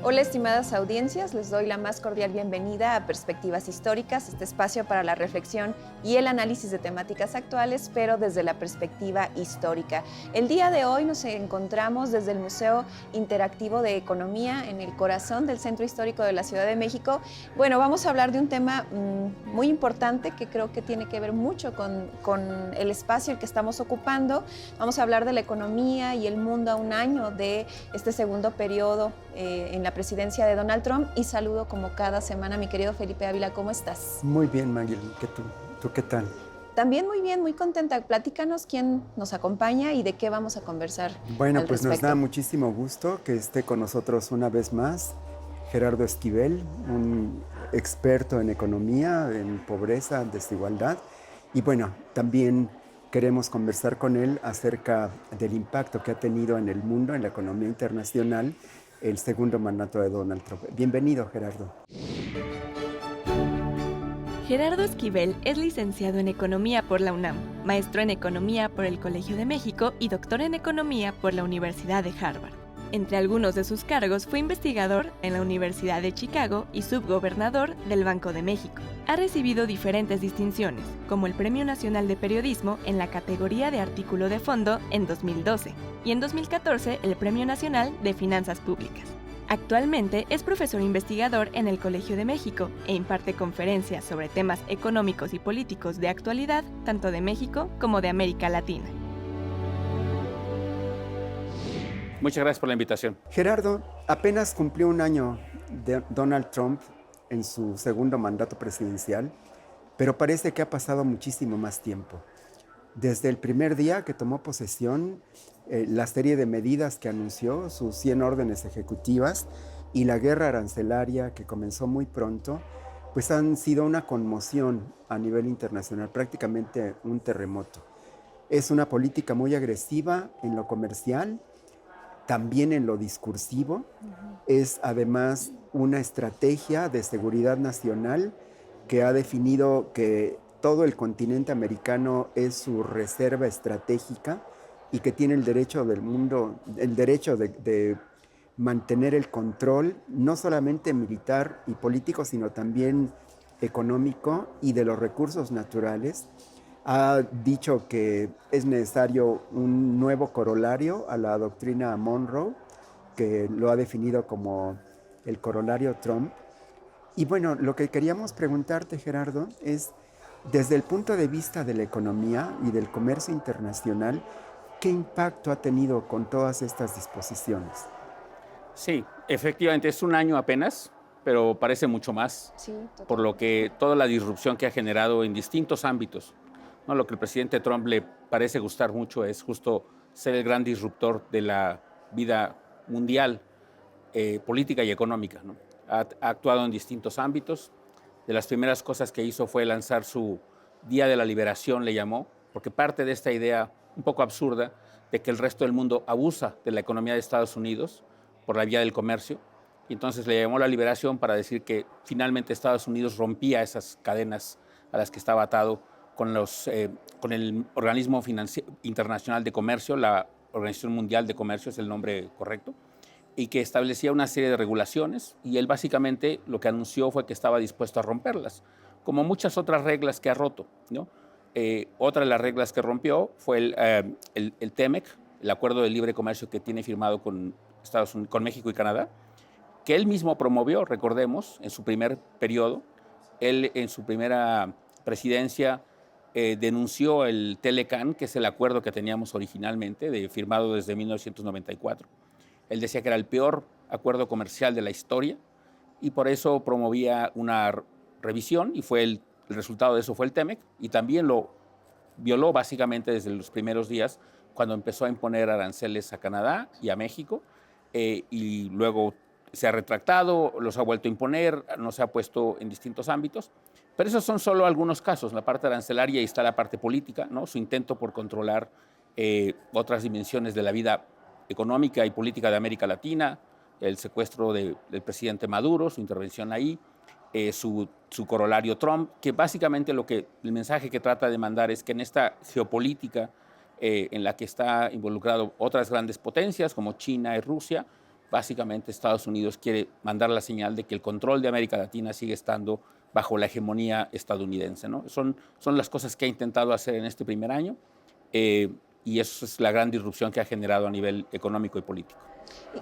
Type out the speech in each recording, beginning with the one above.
Hola, estimadas audiencias, les doy la más cordial bienvenida a Perspectivas Históricas, este espacio para la reflexión y el análisis de temáticas actuales, pero desde la perspectiva histórica. El día de hoy nos encontramos desde el Museo Interactivo de Economía, en el corazón del Centro Histórico de la Ciudad de México. Bueno, vamos a hablar de un tema muy importante que creo que tiene que ver mucho con el espacio que estamos ocupando. Vamos a hablar de la economía y el mundo a un año de este segundo periodo en la presidencia de Donald Trump, y saludo como cada semana a mi querido Felipe Ávila. ¿Cómo estás? Muy bien, Maggie. ¿Tú qué tal? También muy bien, muy contenta. Platícanos quién nos acompaña y de qué vamos a conversar Bueno, al pues nos respecto. da muchísimo gusto que esté con nosotros una vez más Gerardo Esquivel, un experto en economía, en pobreza, desigualdad. Y bueno, también queremos conversar con él acerca del impacto que ha tenido en el mundo, en la economía internacional, el segundo mandato de Donald Trump. Bienvenido, Gerardo. Gerardo Esquivel es licenciado en Economía por la UNAM, maestro en Economía por el Colegio de México y doctor en Economía por la Universidad de Harvard. Entre algunos de sus cargos fue investigador en la Universidad de Chicago y subgobernador del Banco de México. Ha recibido diferentes distinciones, como el Premio Nacional de Periodismo en la categoría de Artículo de Fondo en 2012 y en 2014 el Premio Nacional de Finanzas Públicas. Actualmente es profesor investigador en el Colegio de México e imparte conferencias sobre temas económicos y políticos de actualidad, tanto de México como de América Latina. Muchas gracias por la invitación. Gerardo, apenas cumplió un año de Donald Trump en su segundo mandato presidencial, pero parece que ha pasado muchísimo más tiempo. Desde el primer día que tomó posesión, la serie de medidas que anunció, sus 100 órdenes ejecutivas y la guerra arancelaria que comenzó muy pronto, pues han sido una conmoción a nivel internacional, prácticamente un terremoto. Es una política muy agresiva en lo comercial, también en lo discursivo. Es además una estrategia de seguridad nacional que ha definido que todo el continente americano es su reserva estratégica y que tiene el derecho del mundo, el derecho de mantener el control, no solamente militar y político, sino también económico y de los recursos naturales. Ha dicho que es necesario un nuevo corolario a la doctrina Monroe, que lo ha definido como el corolario Trump. Y bueno, lo que queríamos preguntarte, Gerardo, es desde el punto de vista de la economía y del comercio internacional, ¿qué impacto ha tenido con todas estas disposiciones? Sí, efectivamente es un año apenas, pero parece mucho más, Sí, por lo que toda la disrupción que ha generado en distintos ámbitos. ¿No? Lo que el presidente Trump le parece gustar mucho es justo ser el gran disruptor de la vida mundial, política y económica, ¿no? Ha actuado en distintos ámbitos. De las primeras cosas que hizo fue lanzar su Día de la Liberación, le llamó, porque parte de esta idea un poco absurda de que el resto del mundo abusa de la economía de Estados Unidos por la vía del comercio. Y entonces le llamó la liberación para decir que finalmente Estados Unidos rompía esas cadenas a las que estaba atado con el Organismo Internacional de Comercio, la Organización Mundial de Comercio es el nombre correcto, y que establecía una serie de regulaciones, y él básicamente lo que anunció fue que estaba dispuesto a romperlas, como muchas otras reglas que ha roto, ¿no? Otra de las reglas que rompió fue el TEMEC, el acuerdo de libre comercio que tiene firmado con Estados Unidos, con México y Canadá, que él mismo promovió, recordemos, en su primer periodo. Él en su primera presidencia denunció el Telecan, que es el acuerdo que teníamos originalmente, firmado desde 1994. Él decía que era el peor acuerdo comercial de la historia y por eso promovía una revisión, y el resultado de eso fue el TEMEC, y también lo violó básicamente desde los primeros días cuando empezó a imponer aranceles a Canadá y a México, y luego se ha retractado, los ha vuelto a imponer, nos ha puesto en distintos ámbitos. Pero esos son solo algunos casos. La parte arancelaria, y está la parte política, ¿no? Su intento por controlar otras dimensiones de la vida económica y política de América Latina, el secuestro del presidente Maduro, su intervención ahí, su corolario Trump, que básicamente el mensaje que trata de mandar es que en esta geopolítica en la que está involucrado otras grandes potencias como China y Rusia, básicamente Estados Unidos quiere mandar la señal de que el control de América Latina sigue estando bajo la hegemonía estadounidense, ¿no? Son las cosas que ha intentado hacer en este primer año, y eso es la gran disrupción que ha generado a nivel económico y político.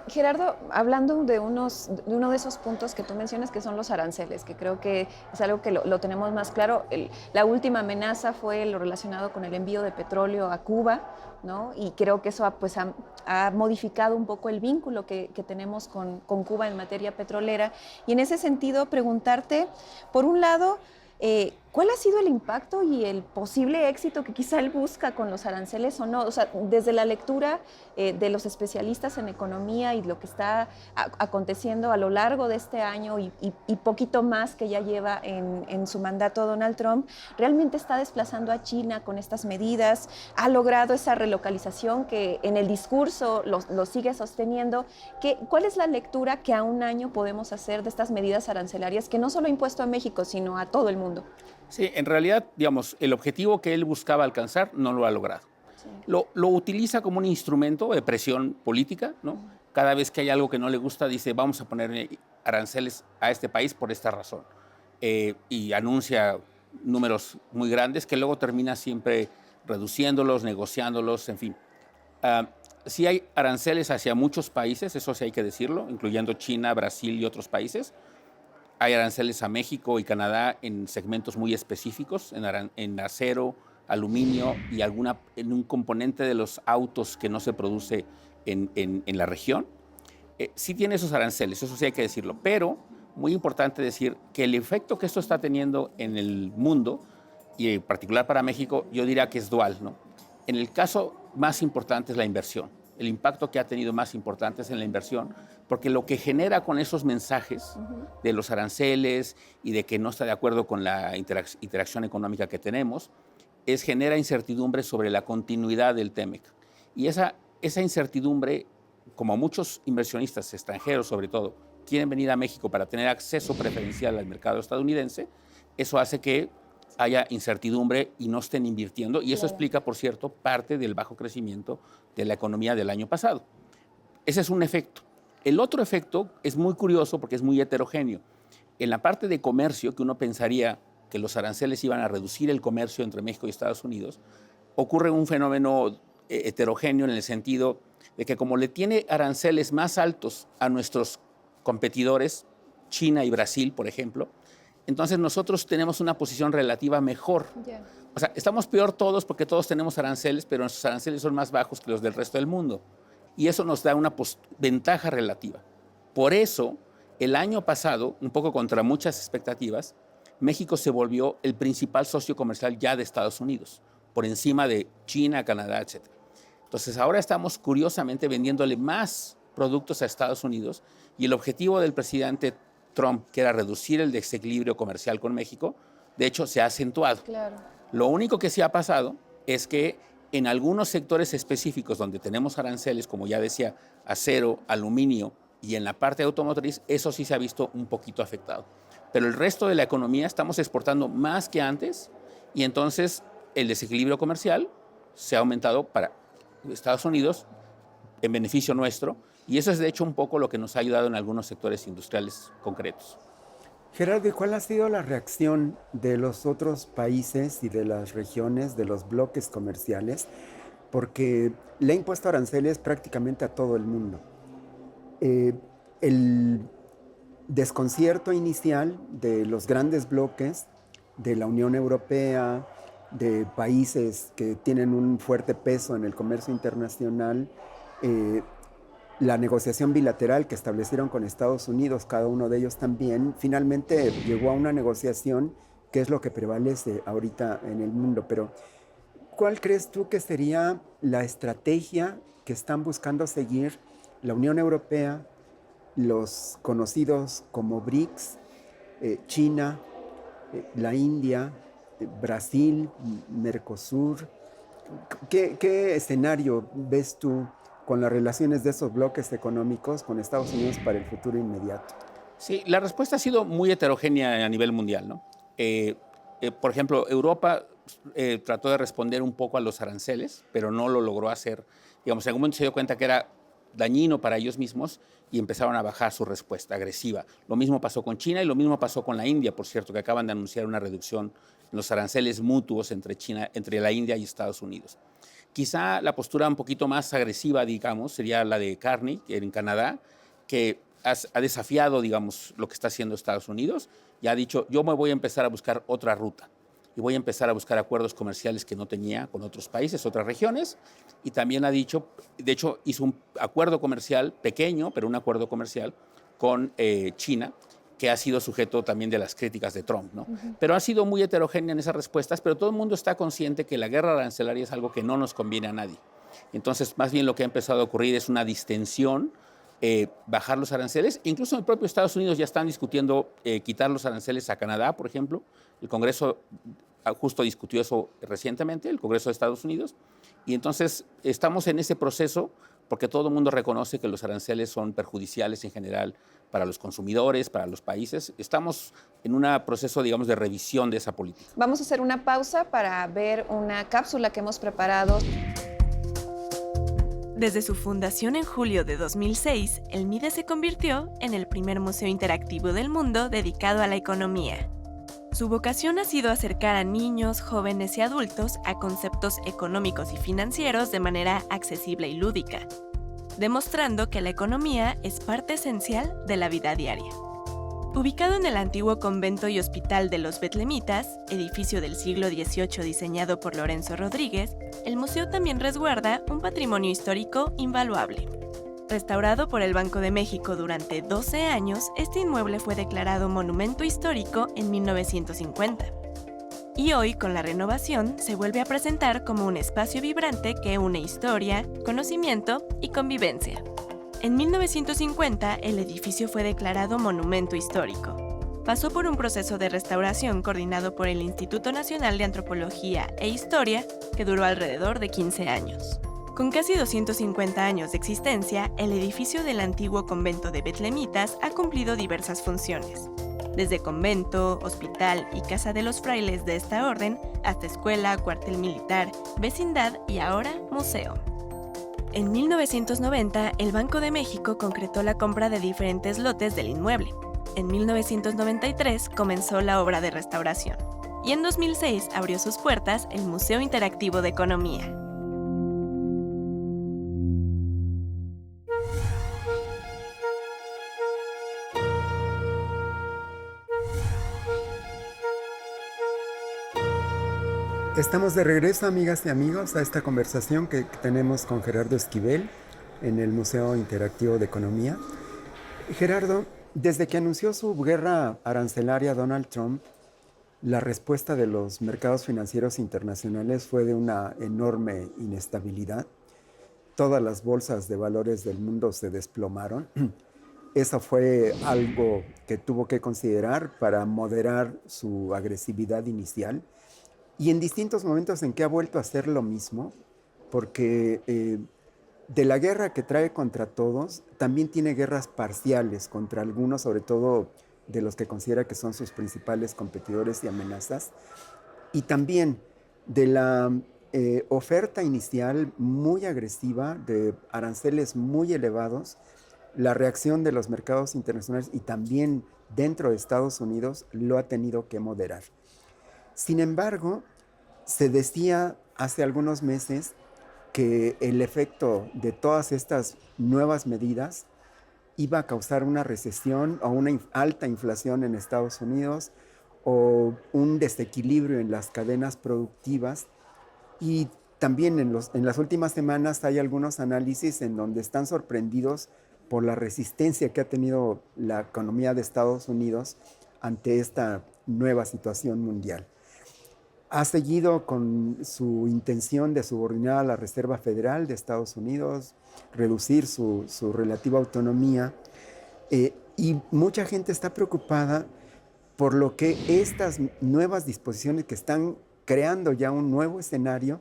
Gerardo, hablando de uno de esos puntos que tú mencionas, que son los aranceles, que creo que es algo que lo tenemos más claro. La última amenaza fue lo relacionado con el envío de petróleo a Cuba, ¿no? Y creo que eso ha modificado un poco el vínculo que tenemos con Cuba en materia petrolera. Y en ese sentido, preguntarte, por un lado, ¿cuál ha sido el impacto y el posible éxito que quizá él busca con los aranceles o no? O sea, desde la lectura de los especialistas en economía y lo que está aconteciendo a lo largo de este año y poquito más que ya lleva en su mandato Donald Trump, realmente está desplazando a China con estas medidas, ha logrado esa relocalización que en el discurso lo sigue sosteniendo. ¿Cuál es la lectura que a un año podemos hacer de estas medidas arancelarias que no solo ha impuesto a México, sino a todo el mundo? Sí, en realidad, digamos, el objetivo que él buscaba alcanzar no lo ha logrado. Sí. Lo utiliza como un instrumento de presión política, ¿no? Cada vez que hay algo que no le gusta, dice, vamos a poner aranceles a este país por esta razón. Y anuncia números muy grandes que luego termina siempre reduciéndolos, negociándolos, en fin. Sí hay aranceles hacia muchos países, eso sí hay que decirlo, incluyendo China, Brasil y otros países. Hay aranceles a México y Canadá en segmentos muy específicos, en acero, aluminio y en un componente de los autos que no se produce en la región. Sí tiene esos aranceles, eso sí hay que decirlo, pero muy importante decir que el efecto que esto está teniendo en el mundo, y en particular para México, yo diría que es dual, ¿no? En el caso más importante es la inversión. El impacto que ha tenido más importante es en la inversión, porque lo que genera con esos mensajes de los aranceles y de que no está de acuerdo con la interacción económica que tenemos, genera incertidumbre sobre la continuidad del TEMEC. Y esa incertidumbre, como muchos inversionistas extranjeros sobre todo, quieren venir a México para tener acceso preferencial al mercado estadounidense, eso hace que haya incertidumbre y no estén invirtiendo, y eso explica, por cierto, parte del bajo crecimiento de la economía del año pasado. Ese es un efecto. El otro efecto es muy curioso porque es muy heterogéneo. En la parte de comercio, que uno pensaría que los aranceles iban a reducir el comercio entre México y Estados Unidos, ocurre un fenómeno heterogéneo en el sentido de que como le tiene aranceles más altos a nuestros competidores, China y Brasil, por ejemplo, entonces nosotros tenemos una posición relativa mejor. Yeah. O sea, estamos peor todos porque todos tenemos aranceles, pero nuestros aranceles son más bajos que los del resto del mundo. Y eso nos da una ventaja relativa. Por eso, el año pasado, un poco contra muchas expectativas, México se volvió el principal socio comercial ya de Estados Unidos, por encima de China, Canadá, etc. Entonces, ahora estamos curiosamente vendiéndole más productos a Estados Unidos, y el objetivo del presidente Trump, que era reducir el desequilibrio comercial con México, de hecho se ha acentuado. Claro. Lo único que sí ha pasado es que en algunos sectores específicos donde tenemos aranceles, como ya decía, acero, aluminio y en la parte automotriz, eso sí se ha visto un poquito afectado. Pero el resto de la economía estamos exportando más que antes, y entonces el desequilibrio comercial se ha aumentado para Estados Unidos en beneficio nuestro, y eso es de hecho un poco lo que nos ha ayudado en algunos sectores industriales concretos. Gerardo, ¿y cuál ha sido la reacción de los otros países y de las regiones, de los bloques comerciales? Porque le ha impuesto aranceles prácticamente a todo el mundo. El desconcierto inicial de los grandes bloques, de la Unión Europea, de países que tienen un fuerte peso en el comercio internacional, la negociación bilateral que establecieron con Estados Unidos, cada uno de ellos también, finalmente llegó a una negociación que es lo que prevalece ahorita en el mundo. Pero, ¿cuál crees tú que sería la estrategia que están buscando seguir la Unión Europea, los conocidos como BRICS, China, la India, Brasil, Mercosur? ¿Qué escenario ves tú con las relaciones de esos bloques económicos con Estados Unidos para el futuro inmediato? Sí, la respuesta ha sido muy heterogénea a nivel mundial, ¿no? Por ejemplo, Europa trató de responder un poco a los aranceles, pero no lo logró hacer. Digamos, en algún momento se dio cuenta que era dañino para ellos mismos y empezaron a bajar su respuesta agresiva. Lo mismo pasó con China y lo mismo pasó con la India, por cierto, que acaban de anunciar una reducción en los aranceles mutuos entre la India y Estados Unidos. Quizá la postura un poquito más agresiva, digamos, sería la de Carney, en Canadá, que ha desafiado, digamos, lo que está haciendo Estados Unidos y ha dicho, yo me voy a empezar a buscar otra ruta y voy a empezar a buscar acuerdos comerciales que no tenía con otros países, otras regiones, y también ha dicho, de hecho, hizo un acuerdo comercial pequeño, pero un acuerdo comercial con China, que ha sido sujeto también de las críticas de Trump, ¿no? Pero ha sido muy heterogénea en esas respuestas, pero todo el mundo está consciente que la guerra arancelaria es algo que no nos conviene a nadie. Entonces, más bien lo que ha empezado a ocurrir es una distensión, bajar los aranceles. Incluso en el propio Estados Unidos ya están discutiendo quitar los aranceles a Canadá, por ejemplo. El Congreso justo discutió eso recientemente, el Congreso de Estados Unidos. Y entonces estamos en ese proceso porque todo el mundo reconoce que los aranceles son perjudiciales en general para los consumidores, para los países. Estamos en un proceso, digamos, de revisión de esa política. Vamos a hacer una pausa para ver una cápsula que hemos preparado. Desde su fundación en julio de 2006, el MIDE se convirtió en el primer museo interactivo del mundo dedicado a la economía. Su vocación ha sido acercar a niños, jóvenes y adultos a conceptos económicos y financieros de manera accesible y lúdica, demostrando que la economía es parte esencial de la vida diaria. Ubicado en el antiguo convento y hospital de los Betlemitas, edificio del siglo XVIII diseñado por Lorenzo Rodríguez, el museo también resguarda un patrimonio histórico invaluable. Restaurado por el Banco de México durante 12 años, este inmueble fue declarado Monumento Histórico en 1950. Y hoy, con la renovación, se vuelve a presentar como un espacio vibrante que une historia, conocimiento y convivencia. En 1950, el edificio fue declarado Monumento Histórico. Pasó por un proceso de restauración coordinado por el Instituto Nacional de Antropología e Historia, que duró alrededor de 15 años. Con casi 250 años de existencia, el edificio del antiguo convento de Betlemitas ha cumplido diversas funciones, desde convento, hospital y casa de los frailes de esta orden, hasta escuela, cuartel militar, vecindad y ahora museo. En 1990, el Banco de México concretó la compra de diferentes lotes del inmueble. En 1993 comenzó la obra de restauración. Y en 2006 abrió sus puertas el Museo Interactivo de Economía. Estamos de regreso, amigas y amigos, a esta conversación que tenemos con Gerardo Esquivel en el Museo Interactivo de Economía. Gerardo, desde que anunció su guerra arancelaria Donald Trump, la respuesta de los mercados financieros internacionales fue de una enorme inestabilidad. Todas las bolsas de valores del mundo se desplomaron. Eso fue algo que tuvo que considerar para moderar su agresividad inicial. Y en distintos momentos en que ha vuelto a hacer lo mismo, porque de la guerra que trae contra todos, también tiene guerras parciales contra algunos, sobre todo de los que considera que son sus principales competidores y amenazas. Y también de la oferta inicial muy agresiva de aranceles muy elevados, la reacción de los mercados internacionales y también dentro de Estados Unidos lo ha tenido que moderar. Sin embargo, se decía hace algunos meses que el efecto de todas estas nuevas medidas iba a causar una recesión o una alta inflación en Estados Unidos o un desequilibrio en las cadenas productivas. Y también en las últimas semanas hay algunos análisis en donde están sorprendidos por la resistencia que ha tenido la economía de Estados Unidos ante esta nueva situación mundial. Ha seguido con su intención de subordinar a la Reserva Federal de Estados Unidos, reducir su relativa autonomía, y mucha gente está preocupada por lo que estas nuevas disposiciones que están creando ya un nuevo escenario,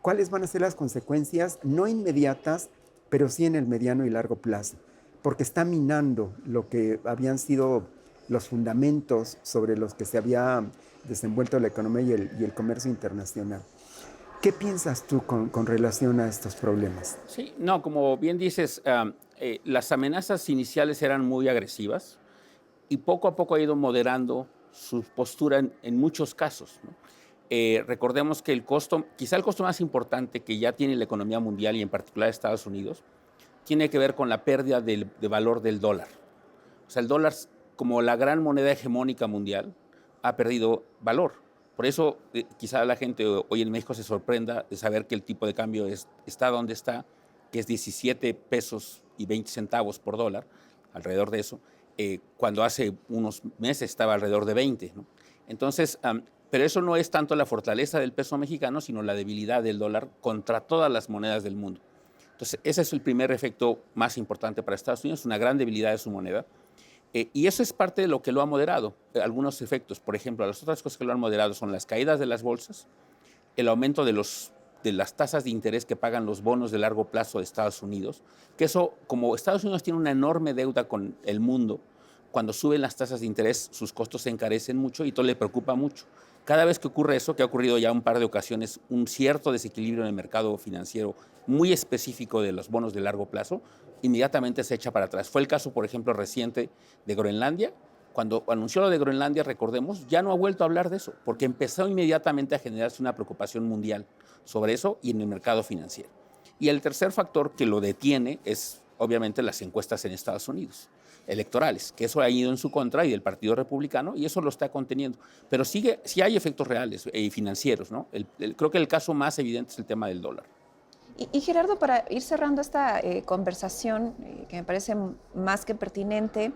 cuáles van a ser las consecuencias, no inmediatas, pero sí en el mediano y largo plazo, porque está minando lo que habían sido los fundamentos sobre los que se había desenvuelto la economía y el comercio internacional. ¿Qué piensas tú con relación a estos problemas? Sí, no, como bien dices, las amenazas iniciales eran muy agresivas y poco a poco ha ido moderando su postura en muchos casos, ¿no? Recordemos que quizá el costo más importante que ya tiene la economía mundial y en particular Estados Unidos, tiene que ver con la pérdida de valor del dólar. O sea, el dólar, como la gran moneda hegemónica mundial, ha perdido valor. Por eso quizá la gente hoy en México se sorprenda de saber que el tipo de cambio está donde está, que es 17 pesos y 20 centavos por dólar, alrededor de eso, cuando hace unos meses estaba alrededor de 20, ¿no? Entonces, pero eso no es tanto la fortaleza del peso mexicano, sino la debilidad del dólar contra todas las monedas del mundo. Entonces, ese es el primer efecto más importante para Estados Unidos, una gran debilidad de su moneda. Y eso es parte de lo que lo ha moderado, algunos efectos. Por ejemplo, las otras cosas que lo han moderado son las caídas de las bolsas, el aumento de las tasas de interés que pagan los bonos de largo plazo de Estados Unidos, que eso, como Estados Unidos tiene una enorme deuda con el mundo, cuando suben las tasas de interés, sus costos se encarecen mucho y todo le preocupa mucho. Cada vez que ocurre eso, que ha ocurrido ya un par de ocasiones, un cierto desequilibrio en el mercado financiero muy específico de los bonos de largo plazo, inmediatamente se echa para atrás. Fue el caso, por ejemplo, reciente de Groenlandia. Cuando anunció lo de Groenlandia, recordemos, ya no ha vuelto a hablar de eso, porque empezó inmediatamente a generarse una preocupación mundial sobre eso y en el mercado financiero. Y el tercer factor que lo detiene es, obviamente, las encuestas en Estados Unidos, electorales, que eso ha ido en su contra y del Partido Republicano, y eso lo está conteniendo. Pero sí hay efectos reales y financieros, ¿no? Creo que el caso más evidente es el tema del dólar. Y Gerardo, para ir cerrando esta conversación, que me parece más que pertinente,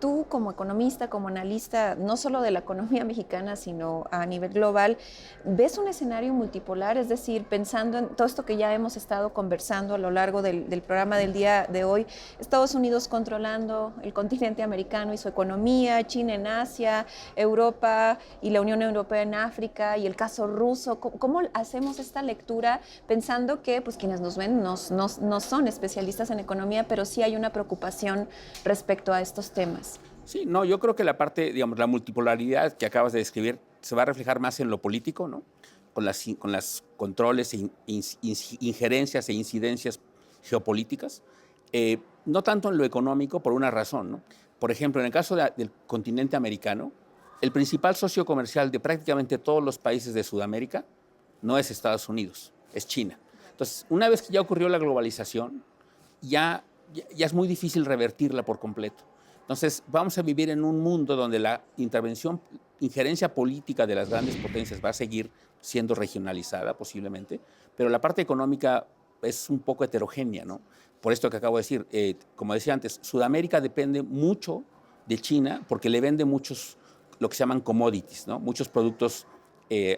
tú como economista, como analista, no solo de la economía mexicana, sino a nivel global, ¿ves un escenario multipolar? Es decir, pensando en todo esto que ya hemos estado conversando a lo largo del programa del día de hoy, Estados Unidos controlando el continente americano y su economía, China en Asia, Europa y la Unión Europea en África, y el caso ruso. ¿Cómo hacemos esta lectura pensando que pues quienes nos ven no son especialistas en economía, pero sí hay una preocupación respecto a estos temas? Sí, no, yo creo que la parte, digamos, la multipolaridad que acabas de describir se va a reflejar más en lo político, ¿no? Con las controles, injerencias e incidencias geopolíticas, no tanto en lo económico por una razón, ¿no? Por ejemplo, en el caso del continente americano, el principal socio comercial de prácticamente todos los países de Sudamérica no es Estados Unidos, es China. Entonces, una vez que ya ocurrió la globalización, ya es muy difícil revertirla por completo. Entonces, vamos a vivir en un mundo donde la injerencia política de las grandes potencias va a seguir siendo regionalizada posiblemente, pero la parte económica es un poco heterogénea, ¿no? Por esto que acabo de decir, como decía antes, Sudamérica depende mucho de China porque le vende muchos, lo que se llaman commodities, ¿no? Muchos productos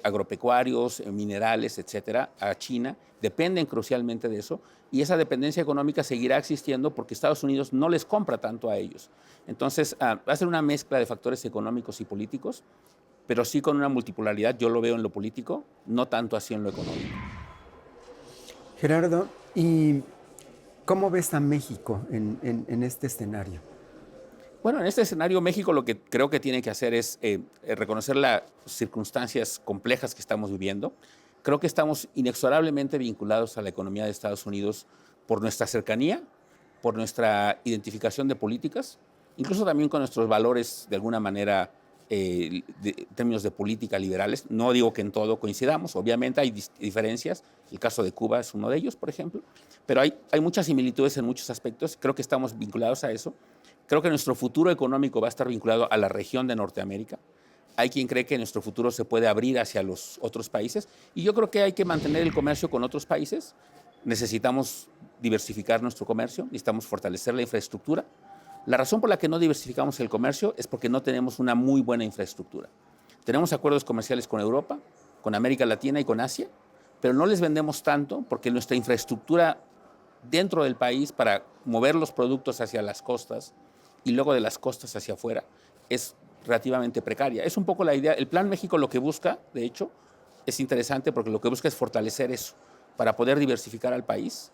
agropecuarios, minerales, etcétera, a China, dependen crucialmente de eso, y esa dependencia económica seguirá existiendo porque Estados Unidos no les compra tanto a ellos. Entonces, va a ser una mezcla de factores económicos y políticos, pero sí con una multipolaridad. Yo lo veo en lo político, no tanto así en lo económico. Gerardo, ¿y cómo ves a México en este escenario? Bueno, en este escenario México lo que creo que tiene que hacer es reconocer las circunstancias complejas que estamos viviendo. Creo que estamos inexorablemente vinculados a la economía de Estados Unidos por nuestra cercanía, por nuestra identificación de políticas, incluso también con nuestros valores de alguna manera en términos de política liberales. No digo que en todo coincidamos, obviamente hay diferencias, el caso de Cuba es uno de ellos, por ejemplo, pero hay muchas similitudes en muchos aspectos, creo que estamos vinculados a eso. Creo que nuestro futuro económico va a estar vinculado a la región de Norteamérica. Hay quien cree que nuestro futuro se puede abrir hacia los otros países y yo creo que hay que mantener el comercio con otros países. Necesitamos diversificar nuestro comercio, necesitamos fortalecer la infraestructura. La razón por la que no diversificamos el comercio es porque no tenemos una muy buena infraestructura. Tenemos acuerdos comerciales con Europa, con América Latina y con Asia, pero no les vendemos tanto porque nuestra infraestructura dentro del país para mover los productos hacia las costas y luego de las costas hacia afuera es relativamente precaria. Es un poco la idea. El Plan México lo que busca, de hecho, es interesante porque lo que busca es fortalecer eso para poder diversificar al país,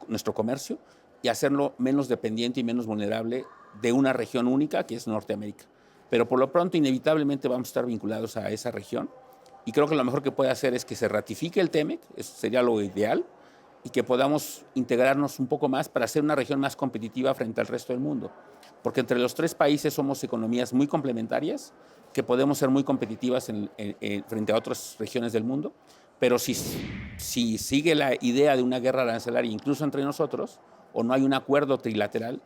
nuestro comercio, y hacerlo menos dependiente y menos vulnerable de una región única que es Norteamérica. Pero por lo pronto, inevitablemente vamos a estar vinculados a esa región y creo que lo mejor que puede hacer es que se ratifique el TEMEC, eso sería lo ideal, y que podamos integrarnos un poco más para ser una región más competitiva frente al resto del mundo. Porque entre los tres países somos economías muy complementarias, que podemos ser muy competitivas frente a otras regiones del mundo, pero si sigue la idea de una guerra arancelaria incluso entre nosotros, o no hay un acuerdo trilateral,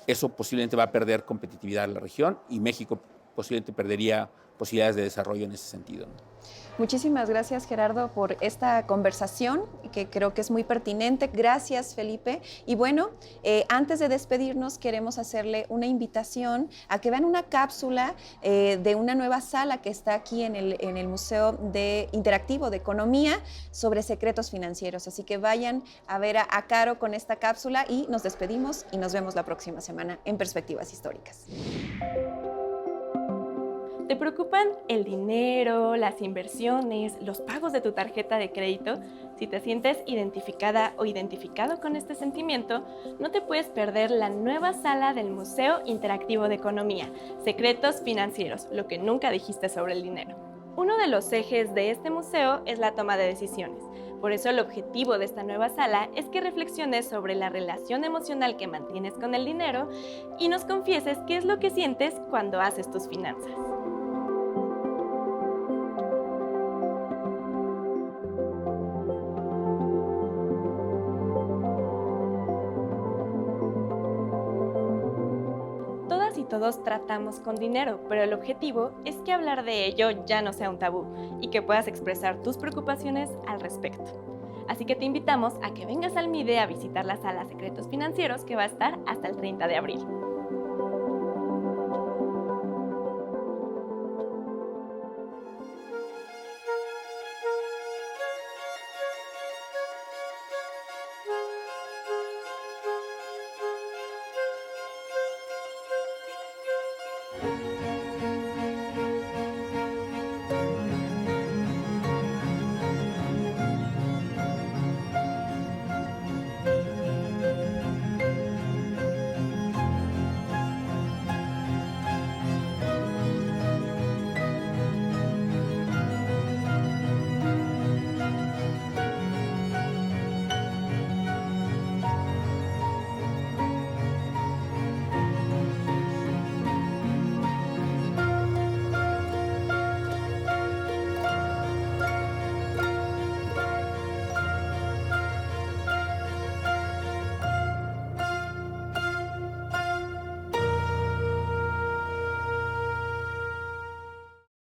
eso posiblemente va a perder competitividad en la región y México posiblemente perdería posibilidades de desarrollo en ese sentido, ¿no? Muchísimas gracias, Gerardo, por esta conversación que creo que es muy pertinente. Gracias, Felipe. Y bueno, antes de despedirnos, queremos hacerle una invitación a que vean una cápsula de una nueva sala que está aquí en el Museo Interactivo de Economía sobre secretos financieros. Así que vayan a ver a Caro con esta cápsula y nos despedimos y nos vemos la próxima semana en Perspectivas Históricas. ¿Te preocupan el dinero, las inversiones, los pagos de tu tarjeta de crédito? Si te sientes identificada o identificado con este sentimiento, no te puedes perder la nueva sala del Museo Interactivo de Economía, Secretos Financieros, lo que nunca dijiste sobre el dinero. Uno de los ejes de este museo es la toma de decisiones. Por eso el objetivo de esta nueva sala es que reflexiones sobre la relación emocional que mantienes con el dinero y nos confieses qué es lo que sientes cuando haces tus finanzas. Todos tratamos con dinero, pero el objetivo es que hablar de ello ya no sea un tabú y que puedas expresar tus preocupaciones al respecto. Así que te invitamos a que vengas al MIDE a visitar la sala Secretos Financieros que va a estar hasta el 30 de abril.